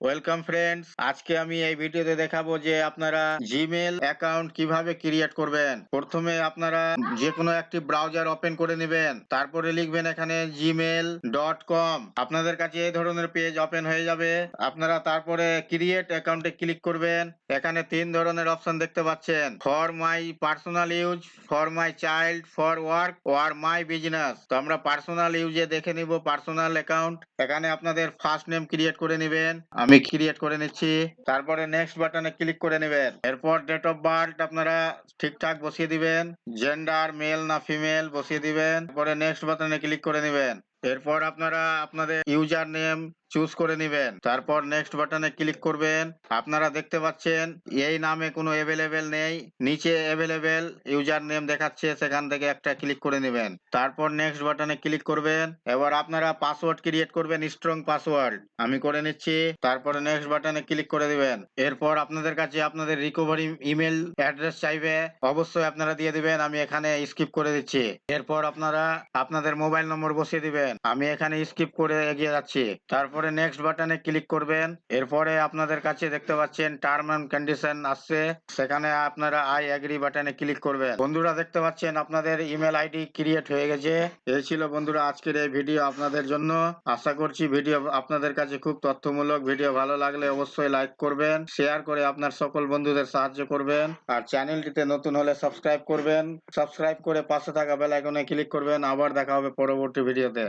Welcome friends, আজকে আমি এই ভিডিওতে দেখাবো যে আপনারা জিমেল অ্যাকাউন্ট কিভাবে ক্রিয়েট করবেন। প্রথমে আপনারা যে কোনো একটি ব্রাউজার ওপেন করে নেবেন, তারপরে লিখবেন এখানে gmail.com। আপনাদের কাছে এই ধরনের পেজ ওপেন হয়ে যাবে। আপনারা তারপরে ক্রিয়েট অ্যাকাউন্টে ক্লিক করবেন। এখানে তিন ধরনের অপশন দেখতে পাচ্ছেন: for my personal use, for my child, for work or my business. তো আমরা পার্সোনাল ইউজে দেখে নিব পার্সোনাল অ্যাকাউন্ট। এখানে আপনাদের ফার্স্ট নেম ক্রিয়েট করে নেবেন, আমি ক্রিয়েট করে নিচ্ছি। তারপরে নেক্সট বাটনে ক্লিক করে নেবেন। এরপর ডেট অফ বার্থ আপনারা ঠিকঠাক বসিয়ে দিবেন, জেন্ডার মেল না ফিমেল বসিয়ে দিবেন। পরে নেক্সট বাটনে ক্লিক করে নেবেন। এরপর আপনারা আপনাদের ইউজার নেম চুজ করে নেবেন, তারপর নেক্সট বাটনে ক্লিক করবেন। আপনারা দেখতে পাচ্ছেন এই নামে কোনো অ্যাভেলেবেল নেই, নিচে অ্যাভেলেবেল ইউজার নেম দেখাচ্ছে, সেখান থেকে একটা ক্লিক করে নেবেন। তারপর নেক্সট বাটনে ক্লিক করবেন। এবার আপনারা পাসওয়ার্ড ক্রিয়েট করবেন, স্ট্রং পাসওয়ার্ড, আমি করে নিচ্ছি। তারপরে নেক্সট বাটনে ক্লিক করে দিবেন। এরপর আপনাদের কাছে আপনাদের রিকভারি ইমেল অ্যাড্রেস চাইবে, অবশ্যই আপনারা দিয়ে দিবেন, আমি এখানে স্কিপ করে দিচ্ছি। এরপর আপনারা আপনাদের মোবাইল নম্বর বসিয়ে দিবেন, আমি এখানে স্কিপ করে এগিয়ে যাচ্ছি। তারপরে নেক্সট বাটনে ক্লিক করবেন। এরপরে আপনাদের কাছে দেখতে পাচ্ছেন টার্ম এন্ড কন্ডিশন আসছে, সেখানে আপনারা আই এগ্রি বাটনে ক্লিক করবেন। বন্ধুরা দেখতে পাচ্ছেন আপনাদের ইমেল আইডি ক্রিয়েট হয়ে গেছে। এই ছিল বন্ধুরা আজকের এই ভিডিও আপনাদের জন্য। আশা করছি ভিডিও আপনাদের কাছে খুব তথ্যমূলক। ভিডিও ভালো লাগলে অবশ্যই লাইক করবেন, শেয়ার করে আপনার সকল বন্ধুদের সাহায্য করবেন। আর চ্যানেলটিতে নতুন হলে সাবস্ক্রাইব করবেন, সাবস্ক্রাইব করে পাশে থাকা বেল আইকনে ক্লিক করবেন। আবার দেখা হবে পরবর্তী ভিডিওতে।